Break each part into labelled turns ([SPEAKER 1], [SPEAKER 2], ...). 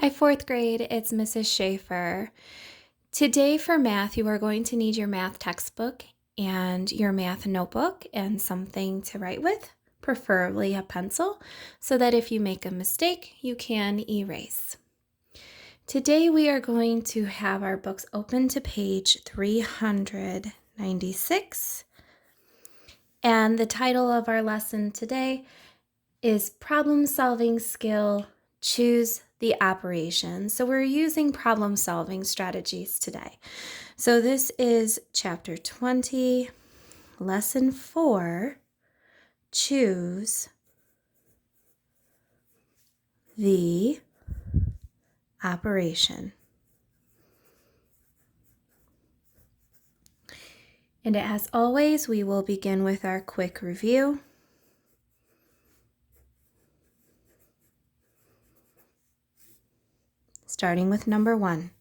[SPEAKER 1] Hi, fourth grade. It's Mrs. Schaefer. Today for math, you are going to need your math textbook and your math notebook and something to write with, preferably a pencil, so that if you make a mistake, you can erase. Today we are going to have our books open to page 396. And the title of our lesson today is Problem Solving Skill, Choose the Operation. So we're using problem solving strategies today. So this is chapter 20, lesson 4, choose the operation. And as always, we will begin with our quick review. Starting with number 1.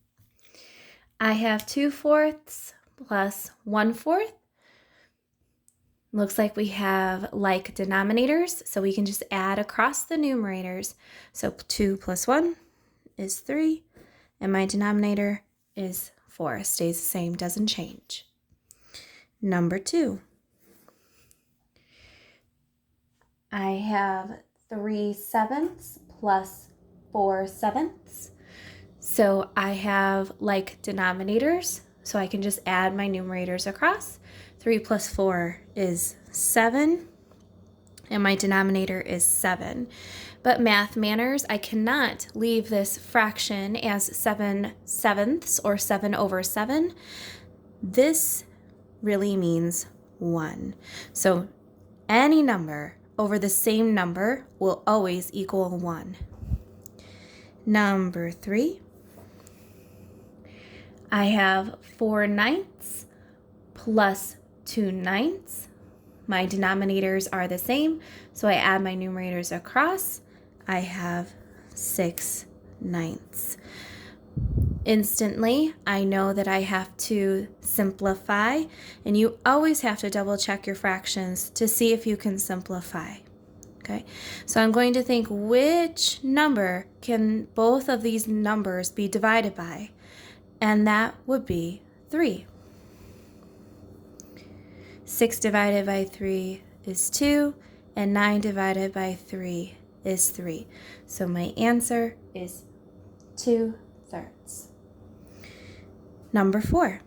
[SPEAKER 1] I have 2/4 plus 1/4. Looks like we have like denominators, so we can just add across the numerators. So 2 plus 1 is 3, and my denominator is 4. Stays the same, doesn't change. Number 2. I have 3/7 plus 4/7. So I have like denominators, so I can just add my numerators across. 3 plus 4 is 7, and my denominator is 7. But math manners, I cannot leave this fraction as 7/7 or 7/7. This really means 1. So any number over the same number will always equal 1. Number 3. I have 4/9 plus 2/9. My denominators are the same, so I add my numerators across. I have 6/9. Instantly, I know that I have to simplify, and you always have to double check your fractions to see if you can simplify. Okay, so I'm going to think, which number can both of these numbers be divided by? And that would be 3. 6 divided by 3 is 2, and 9 divided by 3 is 3. So my answer is 2/3. Number 4.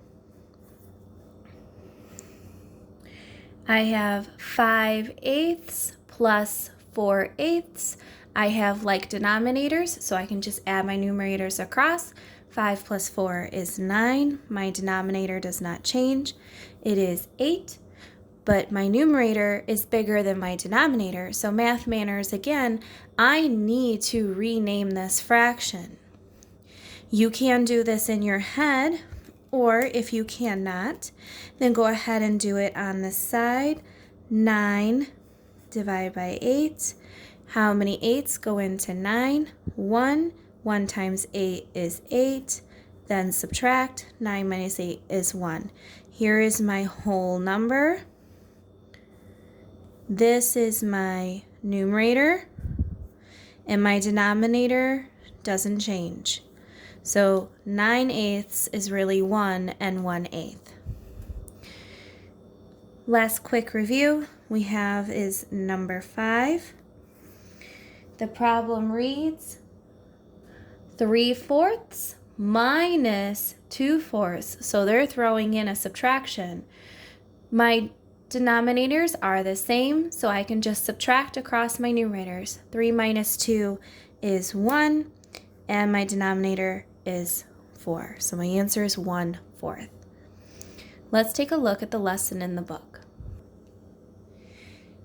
[SPEAKER 1] I have 5/8 plus 4/8. I have like denominators, so I can just add my numerators across. 5 plus 4 is 9. My denominator does not change. It is 8, but my numerator is bigger than my denominator. So math manners, again, I need to rename this fraction. You can do this in your head, or if you cannot, then go ahead and do it on the side. 9 divided by 8. How many 8s go into 9? 1. 1 times 8 is 8. Then subtract. 9 minus 8 is 1. Here is my whole number. This is my numerator. And my denominator doesn't change. So 9/8 is really 1 and 1/8. Last quick review we have is number 5. The problem reads 3/4 minus 2/4. So they're throwing in a subtraction. My denominators are the same, so I can just subtract across my numerators. 3 minus 2 is 1, and my denominator is 4. So my answer is 1/4. Let's take a look at the lesson in the book.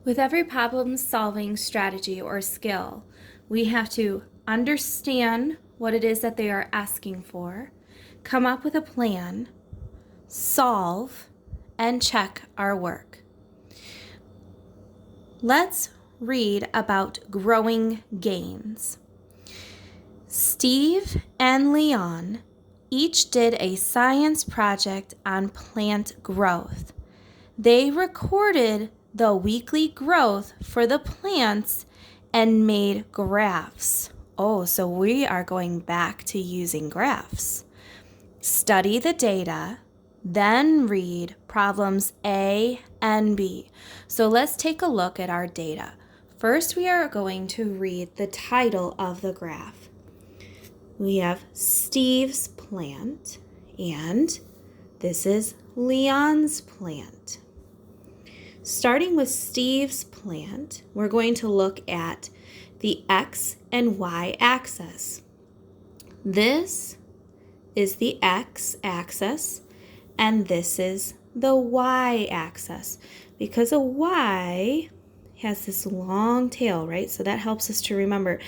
[SPEAKER 1] With every problem-solving strategy or skill, we have to understand what it is that they are asking for, come up with a plan, solve, and check our work. Let's read about growing gains. Steve and Leon each did a science project on plant growth. They recorded the weekly growth for the plants and made graphs Oh, so we are going back to using graphs. Study the data, then read problems A and B. So let's take a look at our data. First, we are going to read the title of the graph. We have Steve's plant, and this is Leon's plant. Starting with Steve's plant, we're going to look at the X and Y axis. This is the X axis, and this is the Y axis, because a Y has this long tail, right? So that helps us to remember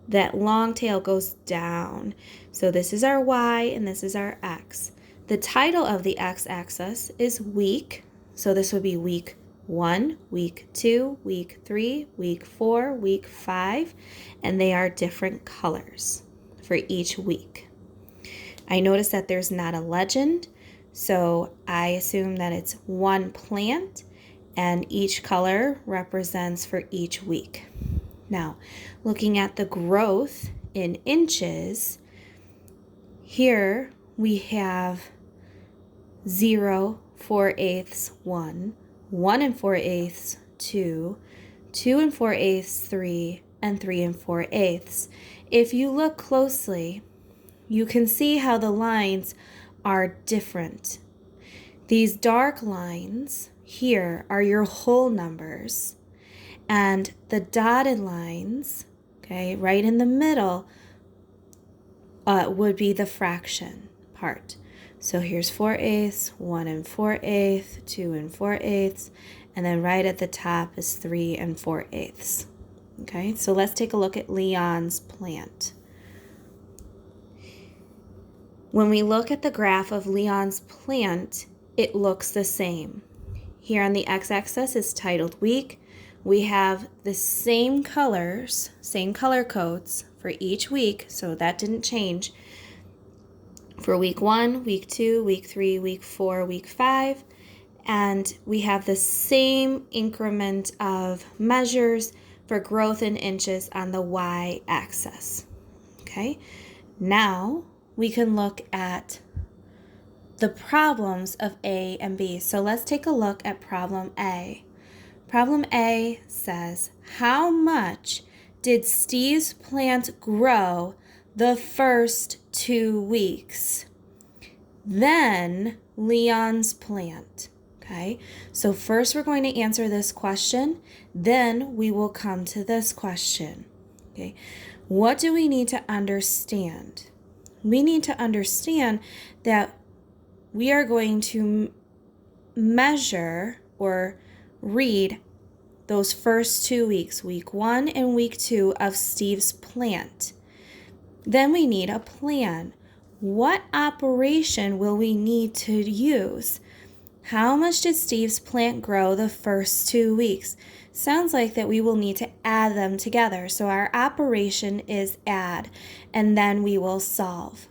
[SPEAKER 1] that long tail goes down. So this is our Y and this is our X. The title of the X axis is week. So this would be week 1, week 2, week 3, week 4, week 5, and they are different colors for each week. I notice that there's not a legend, so I assume that it's one plant and each color represents for each week. Now, looking at the growth in inches, here we have 0, 4/8, 1, 1 4/8, 2, 2 4/8, 3, and 3 4/8. If you look closely, you can see how the lines are different. These dark lines here are your whole numbers, and the dotted lines, okay, right in the middle, would be the fraction part. So here's 4/8, 1 4/8, 2 4/8, and then right at the top is 3 4/8. Okay, so let's take a look at Leon's plant. When we look at the graph of Leon's plant, it looks the same. Here on the x-axis is titled week. We have the same colors, same color codes for each week, so that didn't change. For week 1, week 2, week 3, week 4, week 5, and we have the same increment of measures for growth in inches on the y-axis. Okay, now we can look at the problems of A and B. So let's take a look at problem A. Problem A says, how much did Steve's plant grow the first 2 weeks? Then Leon's plant. Okay, so first we're going to answer this question, then we will come to this question. Okay, what do we need to understand? We need to understand that we are going to measure or read those first 2 weeks, week 1 and week 2 of Steve's plant. Then we need a plan. What operation will we need to use? How much did Steve's plant grow the first 2 weeks? Sounds like that we will need to add them together. So our operation is add, and then we will solve.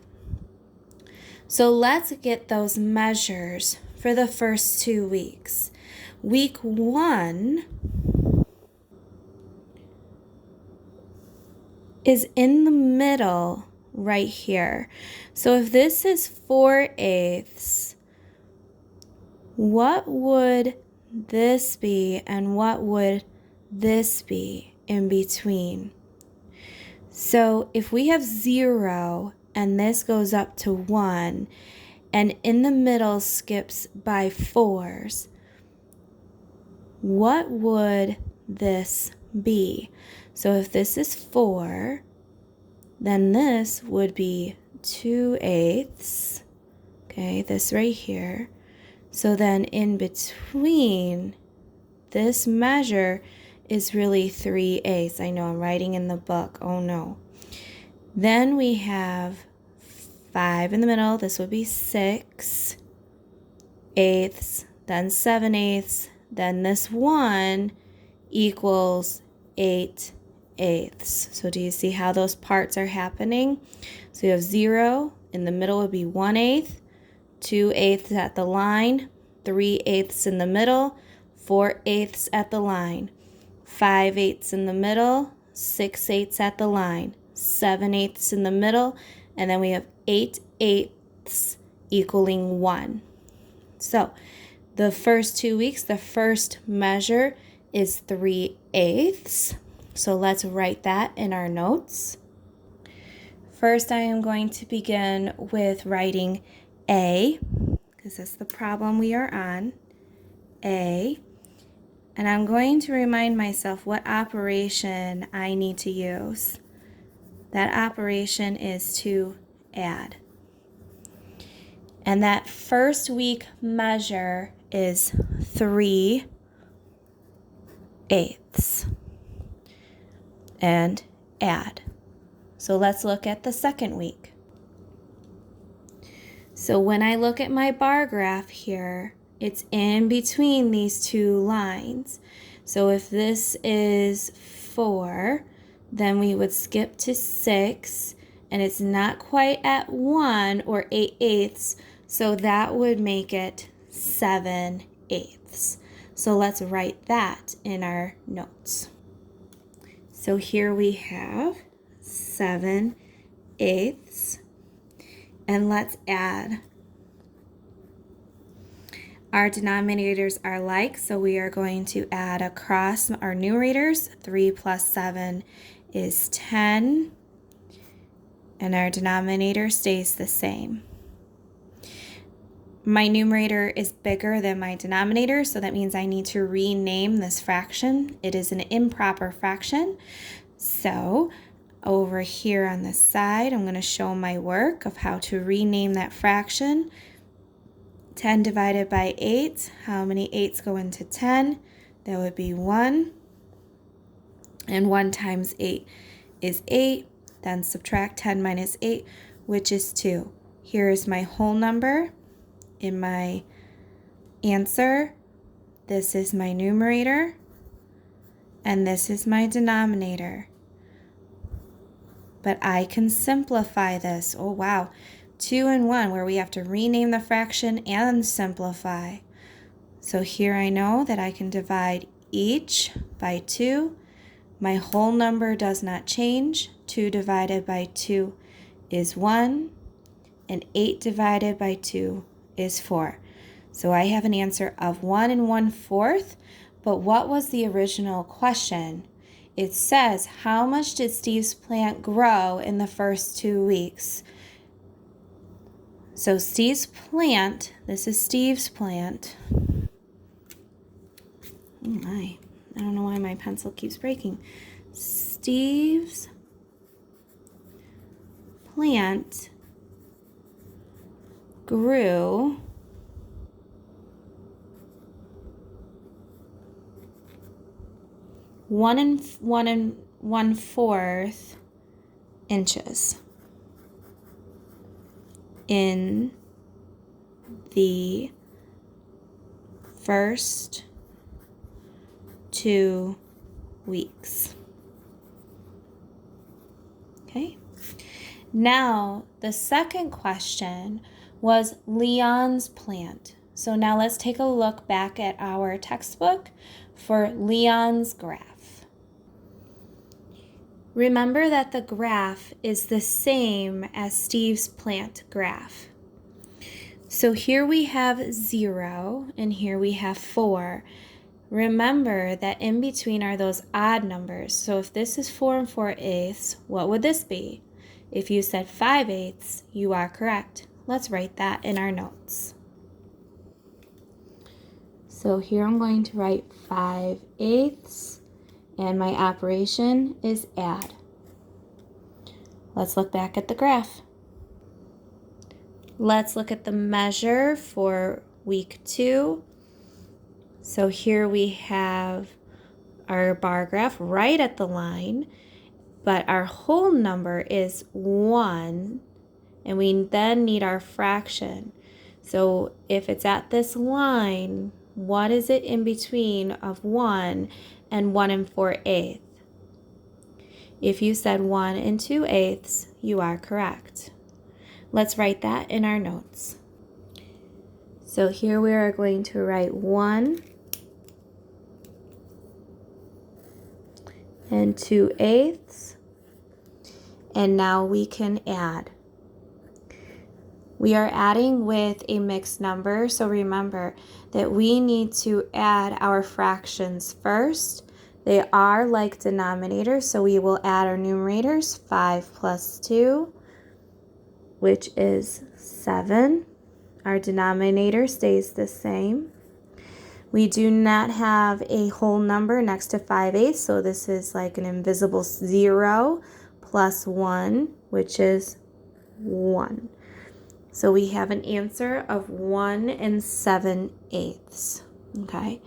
[SPEAKER 1] So let's get those measures for the first 2 weeks. Week 1 is in the middle right here. So if this is 4/8, what would this be and what would this be in between? So if we have 0 and this goes up to 1 and in the middle skips by 4s, what would this be? So if this is 4, then this would be 2/8. Okay, this right here. So then in between, this measure is really 3/8. I know I'm writing in the book. Oh no. Then we have 5 in the middle. This would be 6/8, then 7/8, then this 1 equals 8/8. So do you see how those parts are happening? So you have 0, in the middle would be 1/8, 2/8 at the line, 3/8 in the middle, 4/8 at the line, 5/8 in the middle, 6/8 at the line, 7/8 in the middle, and then we have 8/8 equaling 1. So the first 2 weeks, the first measure is 3/8. So let's write that in our notes. First, I am going to begin with writing A, because that's the problem we are on, A. And I'm going to remind myself what operation I need to use. That operation is to add. And that first week measure is 3/8. And add. So let's look at the second week. So when I look at my bar graph here, it's in between these two lines. So if this is 4, then we would skip to 6, and it's not quite at 1 or 8/8, so that would make it 7/8. So let's write that in our notes. So here we have 7/8, and let's add. Our denominators are like, so we are going to add across our numerators. 3 plus 7 is 10, and our denominator stays the same. My numerator is bigger than my denominator, so that means I need to rename this fraction. It is an improper fraction. So over here on the side, I'm going to show my work of how to rename that fraction. 10 divided by 8, how many 8s go into 10? That would be 1. And 1 times 8 is 8. Then subtract 10 minus 8, which is 2. Here is my whole number in my answer. This is my numerator, and this is my denominator. But I can simplify this. Oh, wow. 2 and 1, where we have to rename the fraction and simplify. So here I know that I can divide each by 2. My whole number does not change. 2 divided by 2 is 1, and 8 divided by 2 is 4. So I have an answer of 1 1/4, but what was the original question? It says, how much did Steve's plant grow in the first 2 weeks? So Steve's plant, this is Steve's plant. Oh my, I don't know why my pencil keeps breaking. Steve's plant grew 1 1/4 inches in the first 2 weeks. Okay. Now, the second question was Leon's plant. So now let's take a look back at our textbook for Leon's graph. Remember that the graph is the same as Steve's plant graph. So here we have 0 and here we have 4. Remember that in between are those odd numbers. So if this is 4 4/8, what would this be? If you said 5/8, you are correct. Let's write that in our notes. So here I'm going to write 5/8, and my operation is add. Let's look back at the graph. Let's look at the measure for week 2. So here we have our bar graph right at the line, but our whole number is 1, and we then need our fraction. So if it's at this line, what is it in between of 1 and 1 4/8? If you said 1 2/8, you are correct. Let's write that in our notes. So here we are going to write 1 2/8, And now we can add. We are adding with a mixed number, so remember that we need to add our fractions first. They are like denominators, so we will add our numerators, 5 plus 2, which is 7. Our denominator stays the same. We do not have a whole number next to 5/8, so this is like an invisible 0 plus 1, which is 1. So we have an answer of 1 7/8, okay?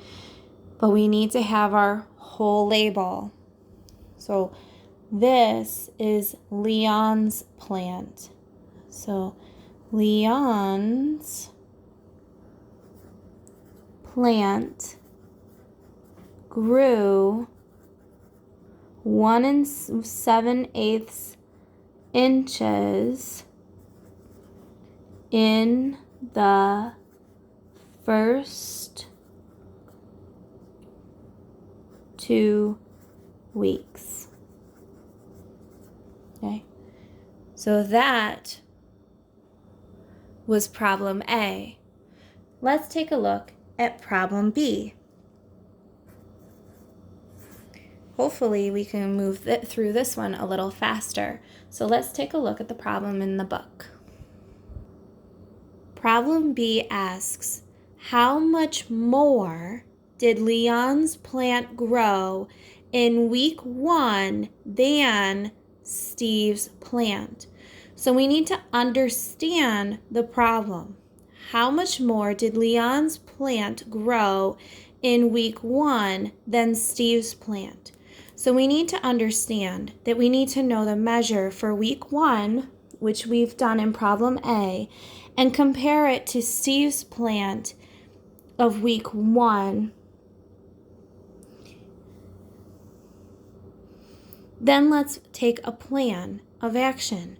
[SPEAKER 1] But we need to have our whole label. So this is Leon's plant. So Leon's plant grew 1 7/8 inches in the first 2 weeks. Okay, so that was problem A. Let's take a look at problem B. Hopefully we can move through this one a little faster. So let's take a look at the problem in the book. Problem B asks, how much more did Leon's plant grow in week 1 than Steve's plant? So we need to understand the problem. How much more did Leon's plant grow in week 1 than Steve's plant? So we need to understand that we need to know the measure for week 1, which we've done in problem A, and compare it to Steve's plant of week 1. Then let's take a plan of action.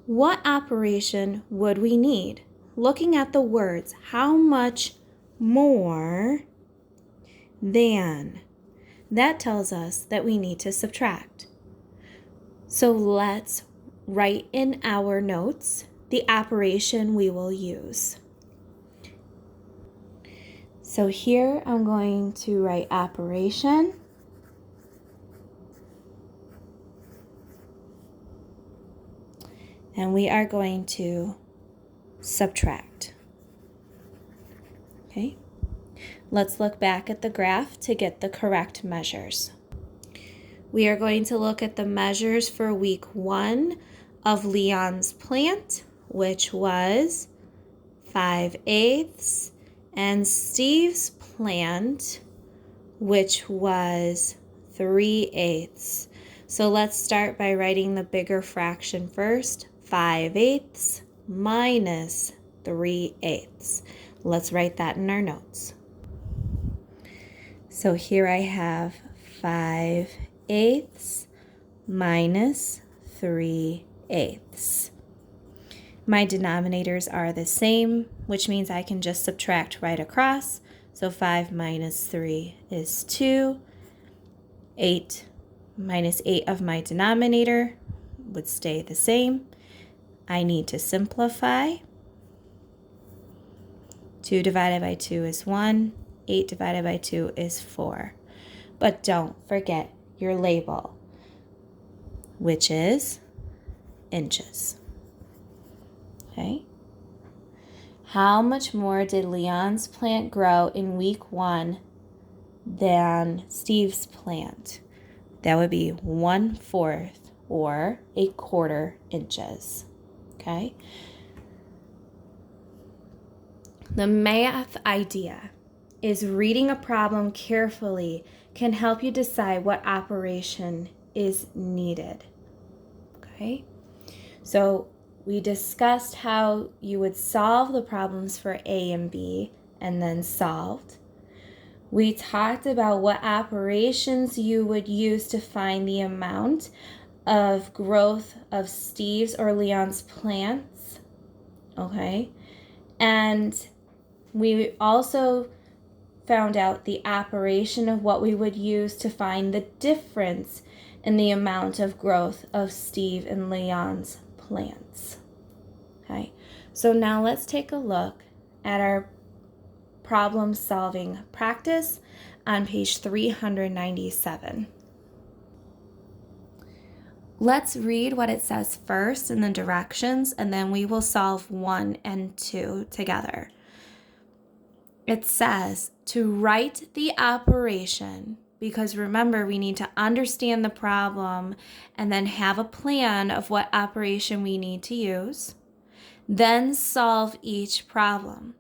[SPEAKER 1] What operation would we need? Looking at the words, how much more than? That tells us that we need to subtract. So let's write in our notes the operation we will use. So here I'm going to write operation. And we are going to subtract. Okay, let's look back at the graph to get the correct measures. We are going to look at the measures for week 1 of Leon's plant, which was 5/8, and Steve's plant, which was 3/8. So let's start by writing the bigger fraction first. 5/8 minus 3/8. Let's write that in our notes. So here I have 5/8 minus 3/8. My denominators are the same, which means I can just subtract right across. So 5 minus 3 is 2. 8 minus 8 of my denominator would stay the same. I need to simplify. 2 divided by 2 is 1. 8 divided by 2 is 4. But don't forget your label, which is inches. Okay. How much more did Leon's plant grow in week 1 than Steve's plant? That would be 1/4 or 1/4 inches. Okay. The math idea is reading a problem carefully can help you decide what operation is needed. Okay. So we discussed how you would solve the problems for A and B and then solved. We talked about what operations you would use to find the amount of growth of Steve's or Leon's plants. Okay. And we also found out the operation of what we would use to find the difference in the amount of growth of Steve and Leon's plants. Okay, so now let's take a look at our problem solving practice on page 397. Let's read what it says first in the directions, and then we will solve 1 and 2 together. It says to write the operation, because remember, we need to understand the problem and then have a plan of what operation we need to use, then solve each problem.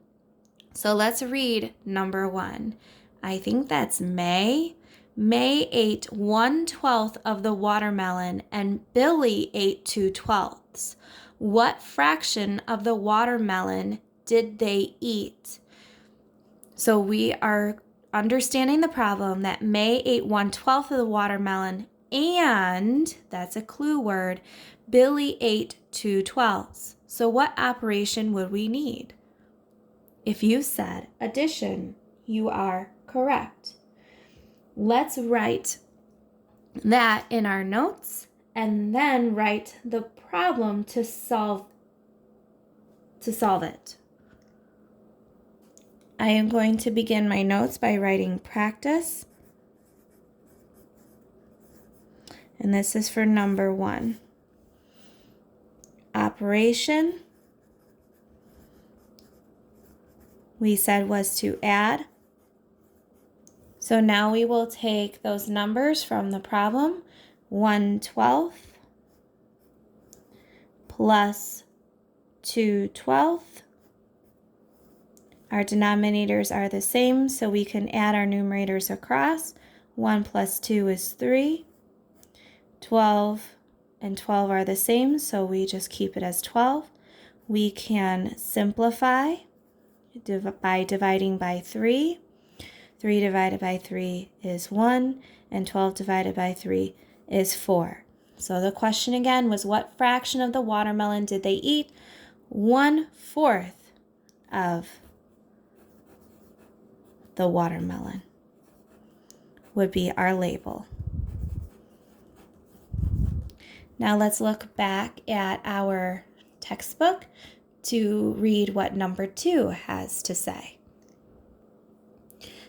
[SPEAKER 1] So let's read number 1. I think that's May. May ate 1/12 of the watermelon and Billy ate 2/12. What fraction of the watermelon did they eat? So we are understanding the problem that May ate 1/12 of the watermelon and, that's a clue word, Billy ate 2/12. So what operation would we need? If you said addition, you are correct. Let's write that in our notes and then write the problem to solve it. I am going to begin my notes by writing practice. And this is for number 1. Operation, we said, was to add. So now we will take those numbers from the problem, 1/12 plus 2/12. Our denominators are the same, so we can add our numerators across. 1 plus 2 is 3. 12 and 12 are the same, so we just keep it as 12. We can simplify by dividing by 3. 3 divided by 3 is 1, and 12 divided by 3 is 4. So the question again was, what fraction of the watermelon did they eat? 1/4 of the watermelon would be our label. Now let's look back at our textbook to read what number 2 has to say.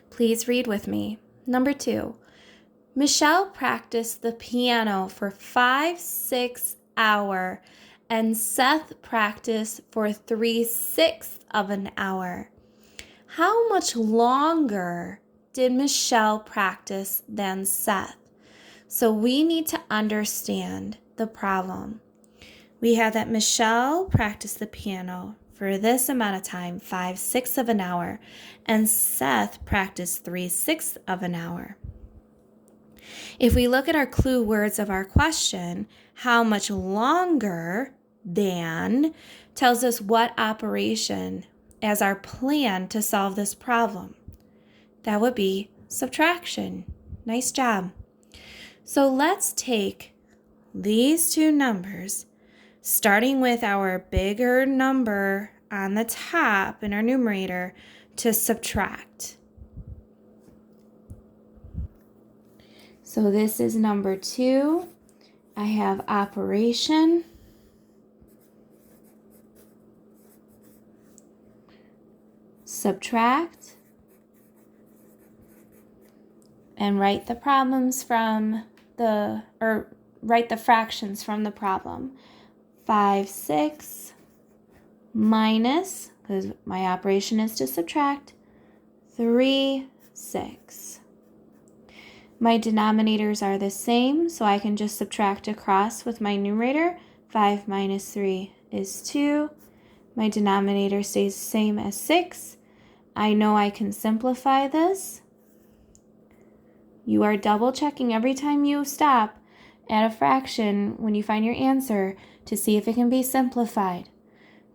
[SPEAKER 1] Please read with me. Number 2, Michelle practiced the piano for 5/6 hours and Seth practiced for 3/6 of an hour. How much longer did Michelle practice than Seth? So we need to understand the problem. We have that Michelle practiced the piano for this amount of time, 5/6 of an hour, and Seth practiced 3/6 of an hour. If we look at our clue words of our question, how much longer than tells us what operation as our plan to solve this problem. That would be subtraction. Nice job. So let's take these two numbers, starting with our bigger number on the top in our numerator, to subtract. So this is number 2. I have operation. Subtract. And write the problems from write the fractions from the problem. 5/6 minus, because my operation is to subtract, 3/6. My denominators are the same, so I can just subtract across with my numerator. 5 minus 3 is 2. My denominator stays the same as 6. I know I can simplify this. You are double checking every time you stop at a fraction when you find your answer to see if it can be simplified.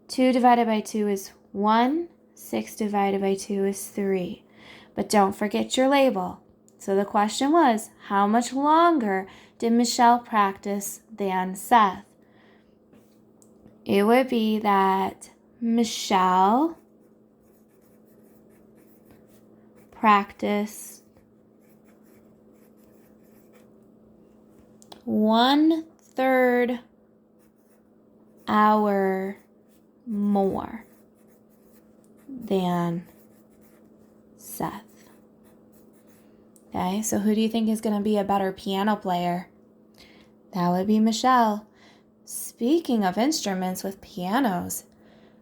[SPEAKER 1] 2 divided by 2 is 1. 6 divided by 2 is 3. But don't forget your label. So the question was, how much longer did Michelle practice than Seth? It would be that Michelle practiced 1/3 hour more than Seth. Okay, so who do you think is going to be a better piano player? That would be Michelle. Speaking of instruments with pianos,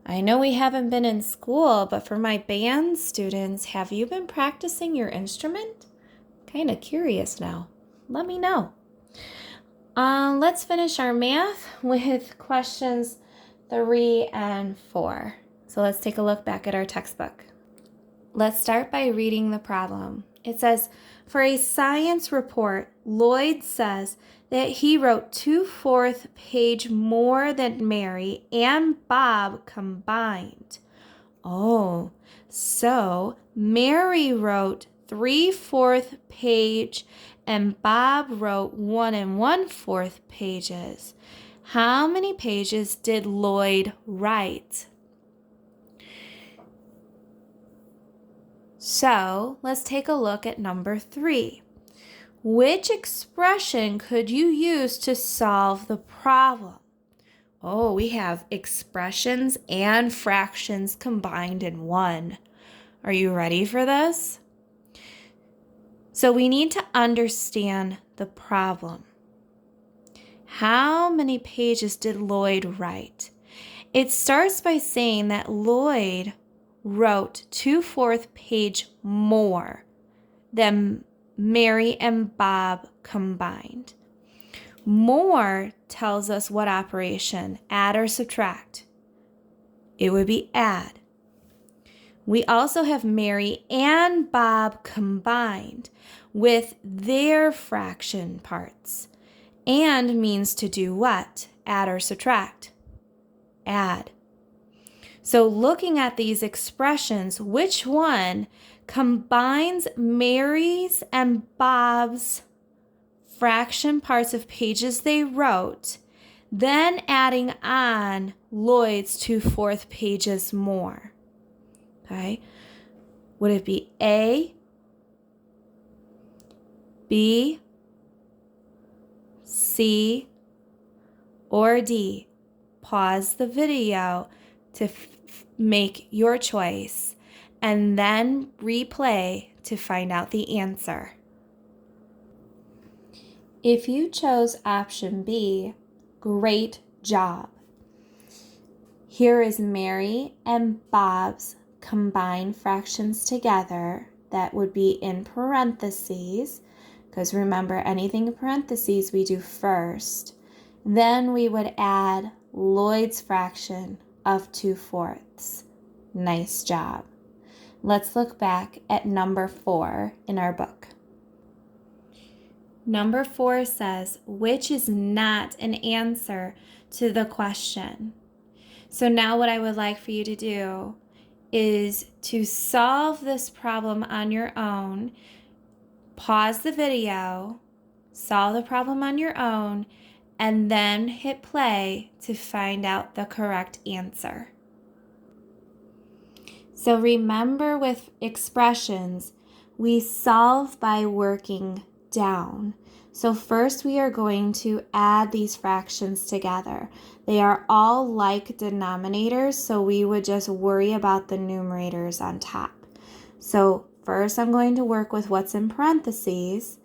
[SPEAKER 1] I know we haven't been in school, but for my band students, have you been practicing your instrument? Kind of curious now. Let me know. Let's finish our math with questions 3 and 4. So let's take a look back at our textbook. Let's start by reading the problem. It says, for a science report, Lloyd says that he wrote 2/4 page more than Mary and Bob combined. Oh, so Mary wrote 3/4 page and Bob wrote 1 1/4 pages. How many pages did Lloyd write? So let's take a look at number 3. Which expression could you use to solve the problem? Oh, we have expressions and fractions combined in one. Are you ready for this? So we need to understand the problem. How many pages did Lloyd write? It starts by saying that Lloyd wrote 2/4 page more than Mary and Bob combined. More tells us what operation, add or subtract. It would be add. We also have Mary and Bob combined with their fraction parts. And means to do what? Add or subtract? Add. So looking at these expressions, which one combines Mary's and Bob's fraction parts of pages they wrote, then adding on Lloyd's 2/4 pages more? Okay. Would it be A, B, C, or D? Pause the video to make your choice and then replay to find out the answer. If you chose option B, great job. Here is Mary and Bob's combined fractions together. That would be in parentheses, because remember, anything in parentheses we do first. Then we would add Lloyd's fraction of 2/4. Nice job. Let's look back at number 4 in our book. Number 4 says, which is not an answer to the question. So now what I would like for you to do is to solve this problem on your own. Pause the video, solve the problem on your own, and then hit play to find out the correct answer. So remember, with expressions, we solve by working down. So first we are going to add these fractions together. They are all like denominators, so we would just worry about the numerators on top. So first I'm going to work with what's in parentheses,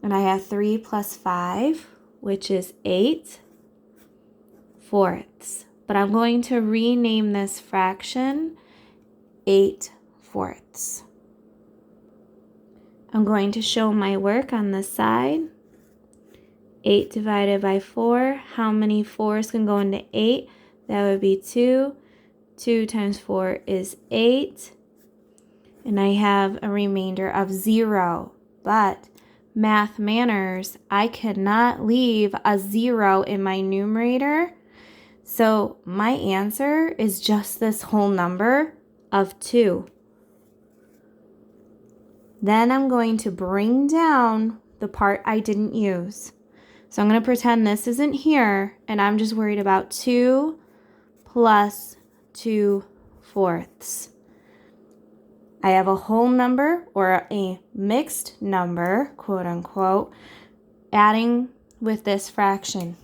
[SPEAKER 1] and I have 3 plus 5, which is 8/4. But I'm going to rename this fraction 8/4. I'm going to show my work on this side. 8 divided by 4. How many 4s can go into 8? That would be 2. 2 times 4 is 8. And I have a remainder of 0. But math manners, I cannot leave a 0 in my numerator. So my answer is just this whole number of 2. Then I'm going to bring down the part I didn't use. So I'm going to pretend this isn't here, and I'm just worried about 2 plus 2/4. I have a whole number, or a mixed number, quote unquote, adding with this fraction.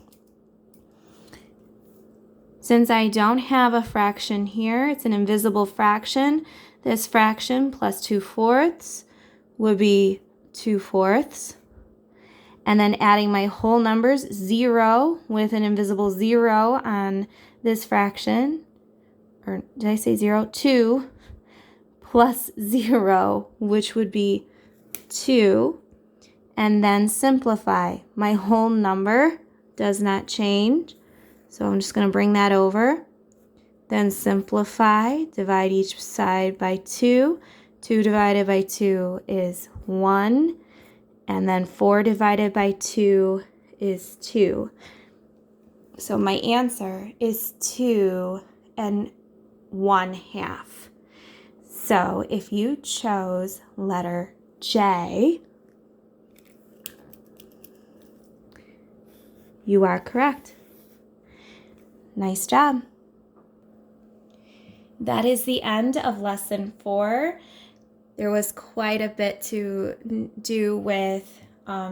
[SPEAKER 1] Since I don't have a fraction here, it's an invisible fraction, this fraction plus 2/4 would be 2/4. And then adding my whole numbers, 0 with an invisible 0 on this fraction, or did I say 0? 2 plus 0, which would be 2. And then simplify. My whole number does not change, so I'm just going to bring that over. Then simplify, divide each side by 2. 2 divided by 2 is 1. And then 4 divided by 2 is 2. So my answer is 2 1/2. So if you chose letter J, you are correct. Nice job. That is the end of lesson 4. There was quite a bit to do with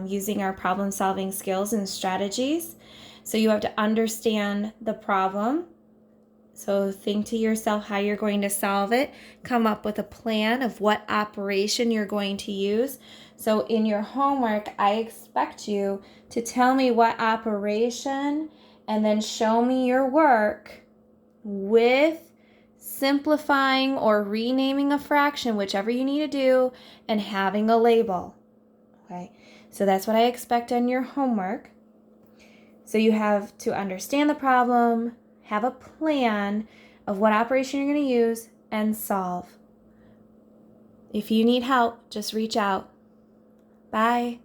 [SPEAKER 1] using our problem-solving skills and strategies. So you have to understand the problem. So think to yourself how you're going to solve it. Come up with a plan of what operation you're going to use. So in your homework, I expect you to tell me what operation and then show me your work with simplifying or renaming a fraction, whichever you need to do, and having a label. Okay, so that's what I expect on your homework. So you have to understand the problem, have a plan of what operation you're going to use, and solve. If you need help, just reach out. Bye.